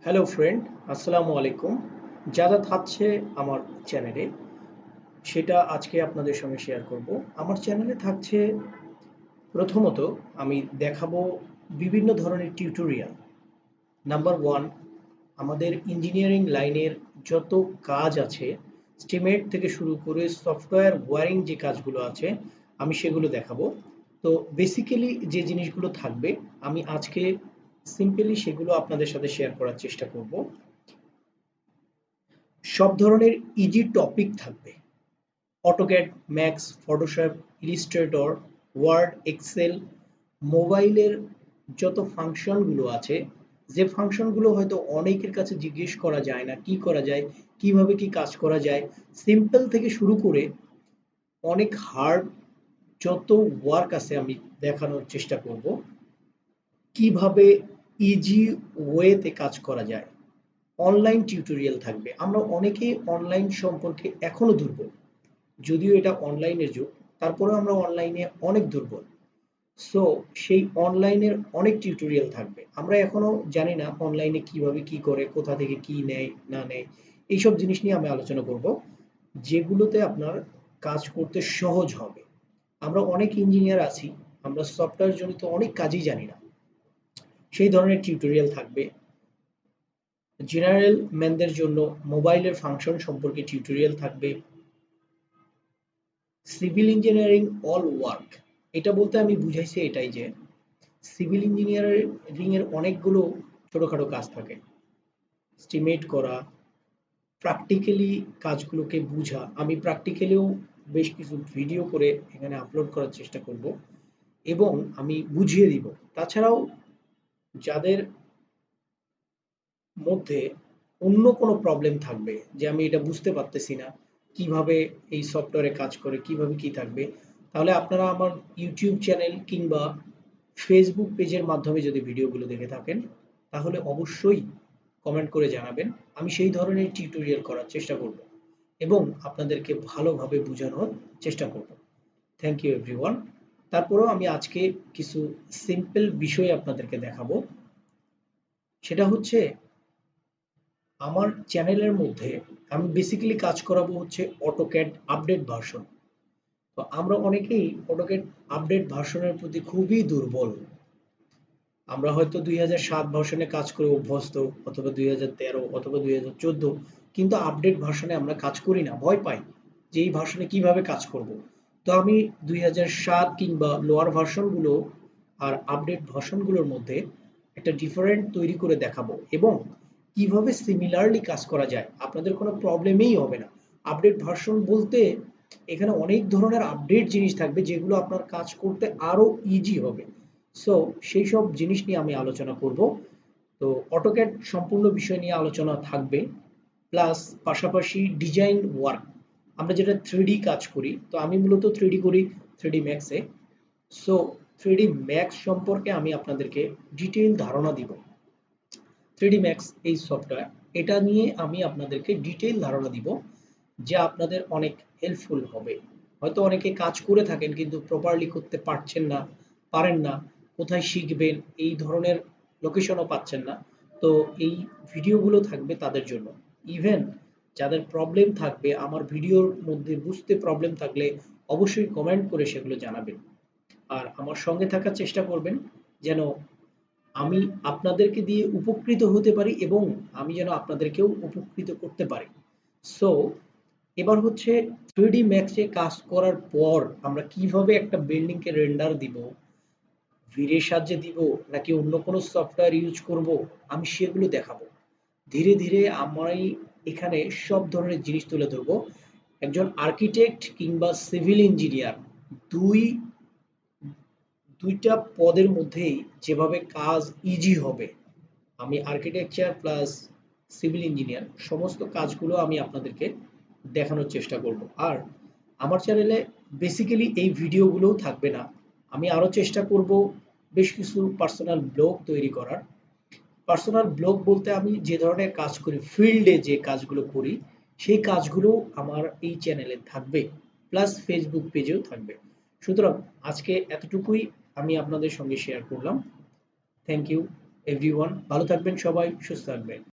Hello friend, আসসালামু আলাইকুম। যা যা থাকছে আমার চ্যানেলে সেটা আজকে আপনাদের সঙ্গে শেয়ার করব। আমার চ্যানেলে থাকছে প্রথমত আমি দেখাবো বিভিন্ন ধরনের টিউটোরিয়াল। নাম্বার ওয়ান, আমাদের ইঞ্জিনিয়ারিং লাইনের যত কাজ আছে, স্টিমেট থেকে শুরু করে সফটওয়্যার ওয়্যারিং যে কাজগুলো আছে আমি সেগুলো দেখাবো। তো বেসিক্যালি যে জিনিসগুলো থাকবে আমি আজকে সিম্পলি সেগুলো আপনাদের সাথে শেয়ার করার চেষ্টা করব। সব ধরনের ইজি টপিক থাকবে। AutoCAD, Max, Photoshop, Illustrator, Word, Excel, মোবাইলের যত ফাংশনগুলো আছে, যে ফাংশনগুলো হয়তো অনেকের কাছে জিজ্ঞেস করা যায় না, কি করা যায়, কিভাবে কি কাজ করা যায়, সিম্পল থেকে শুরু করে অনেক হার্ড যত ওয়ার্ক আছে আমি দেখানোর চেষ্টা করব। কিভাবে ইজি ওয়েতে কাজ করা যায়। অনলাইন টিউটোরিয়াল থাকবে। আমরা অনেকেই অনলাইন সম্পর্কে এখনো দুর্বল। যদিও এটা অনলাইনের যুগ, তারপরেও আমরা অনলাইনে অনেক দুর্বল। সো সেই অনলাইনের অনেক টিউটোরিয়াল থাকবে। আমরা এখনো জানি না অনলাইনে কিভাবে কি করে, কোথা থেকে কি নেয় না নেয়, এইসব জিনিস নিয়ে আমি আলোচনা করব, যেগুলোতে আপনার কাজ করতে সহজ হবে। আমরা অনেক ইঞ্জিনিয়ার আছি, আমরা সফটওয়্যার জনিত অনেক কাজই জানি না, সেই ধরনের টিউটোরিয়াল থাকবে। জেনারেল ম্যানদের জন্য মোবাইলের ফাংশন সম্পর্কে টিউটোরিয়াল থাকবে। সিভিল ইঞ্জিনিয়ারিং অল ওয়ার্ক, এটা বলতে আমি বুঝাইছি এটাই যে সিভিল ইঞ্জিনিয়ারিং এর অনেকগুলো ছোটখাটো কাজ থাকে। এস্টিমেট করা, প্র্যাকটিক্যালি কাজগুলোকে বুঝা। আমি প্র্যাকটিক্যালিও বেশ কিছু ভিডিও করে এখানে আপলোড করার চেষ্টা করব এবং আমি বুঝিয়ে দিব। তাছাড়াও যাদের মধ্যে অন্য কোনো প্রবলেম থাকবে যে আমি এটা বুঝতে পারতেছি না কিভাবে এই সফটওয়্যারে কাজ করে, কিভাবে কি থাকবে, তাহলে আপনারা আমার ইউটিউব চ্যানেল কিংবা ফেসবুক পেজের মাধ্যমে যদি ভিডিওগুলো দেখে থাকেন তাহলে অবশ্যই কমেন্ট করে জানাবেন। আমি সেই ধরনের টিউটোরিয়াল করার চেষ্টা করব এবং আপনাদেরকে ভালোভাবে বোঝানোর চেষ্টা করব। Thank you everyone. তারপরেও আমি আজকে কিছু সিম্পল বিষয় আপনাদেরকে দেখাবো। সেটা হচ্ছে আমার চ্যানেলের মধ্যে আমি বেসিক্যালি কাজ করাবো হচ্ছে অটোক্যাড আপডেট ভার্সন। তো আমরা অনেকেই অটোক্যাড আপডেট ভার্সনের প্রতি খুবই দুর্বল। আমরা হয়তো 2007 ভার্সনে কাজ করে অভ্যস্ত, অথবা 2013 অথবা 2014, কিন্তু আপডেট ভার্সনে আমরা কাজ করি না, ভয় পাই যে এই ভার্সনে কিভাবে কাজ করব। তো আমি 2007 কিংবা লোয়ার ভার্সনগুলো আর আপডেট ভার্সনগুলোর মধ্যে একটা ডিফারেন্ট তৈরি করে দেখাবো এবং কিভাবে সিমিলারলি কাজ করা যায়, আপনাদের কোনো প্রবলেমই হবে না। আপডেট ভার্সন বলতে এখানে অনেক ধরনের আপডেট জিনিস থাকবে যেগুলো আপনার কাজ করতে আরো ইজি হবে। সো সেই সব জিনিস নিয়ে আমি আলোচনা করব। তো অটোক্যাড সম্পূর্ণ বিষয় নিয়ে আলোচনা থাকবে, প্লাস পাশাপাশি ডিজাইন ওয়ার্ক। আমরা যেটা 3D কাজ করি, তো আমি মূলত 3D করি 3D ম্যাক্সে। সো 3D ম্যাক্স সম্পর্কে আমি আপনাদেরকে ডিটেইল ধারণা দিব। 3D ম্যাক্স এই সফটওয়্যার, এটা নিয়ে আমি আপনাদেরকে ডিটেইল ধারণা দিব, যা আপনাদের অনেক হেল্পফুল হবে। হয়তো অনেকে কাজ করে থাকেন কিন্তু প্রপারলি করতে পারছেন না, পারেন না, কোথায় শিখবেন এই ধরনের লোকেশনও পাচ্ছেন না। তো এই ভিডিওগুলো থাকবে তাদের জন্য। ইভেন যাদের প্রবলেম থাকবে আমার ভিডিওর মধ্যে বুঝতে প্রবলেম থাকলে অবশ্যই কমেন্ট করে সেগুলো জানাবেন। আর আমার সঙ্গে থাকার চেষ্টা করবেন যেন আমি আপনাদেরকে দিয়ে উপকৃত হতে পারি এবং আমি যেন আপনাদেরকেও উপকৃত করতে পারি। সো এবার হচ্ছে 3D ম্যাক্সে কাজ করার পর আমরা কিভাবে একটা বিল্ডিংকে রেন্ডার দিব, ভিরের সাহায্যে দিব নাকি অন্য কোনো সফটওয়্যার ইউজ করব, আমি সেগুলো দেখাবো। ধীরে ধীরে আমি এখানে সব ধরনের জিনিস তুলে ধরবো। একজন আর্কিটেক্ট কিংবা সিভিল ইঞ্জিনিয়ার, দুই দুইটা পদের মধ্যেই যেভাবে কাজ ইজি হবে, আমি আর্কিটেকচার প্লাস সিভিল ইঞ্জিনিয়ার সমস্ত কাজগুলো আমি আপনাদেরকে দেখানোর চেষ্টা করব। আর আমার চ্যানেলে বেসিক্যালি এই ভিডিওগুলোও থাকবে না, আমি আরও চেষ্টা করব বেশ কিছু পার্সোনাল ব্লগ তৈরি করার। পার্সোনাল ব্লগ বলতে আমি যে ধরনের কাজ করি, ফিল্ডে যে কাজগুলো করি সেই কাজগুলো আমার এই চ্যানেলে থাকবে, প্লাস ফেসবুক পেজেও থাকবে। সুতরাং আজকে এতটুকুই আমি আপনাদের সঙ্গে শেয়ার করলাম। Thank you. এভরিওয়ান, ভালো থাকবেন সবাই, সুস্থ থাকবেন।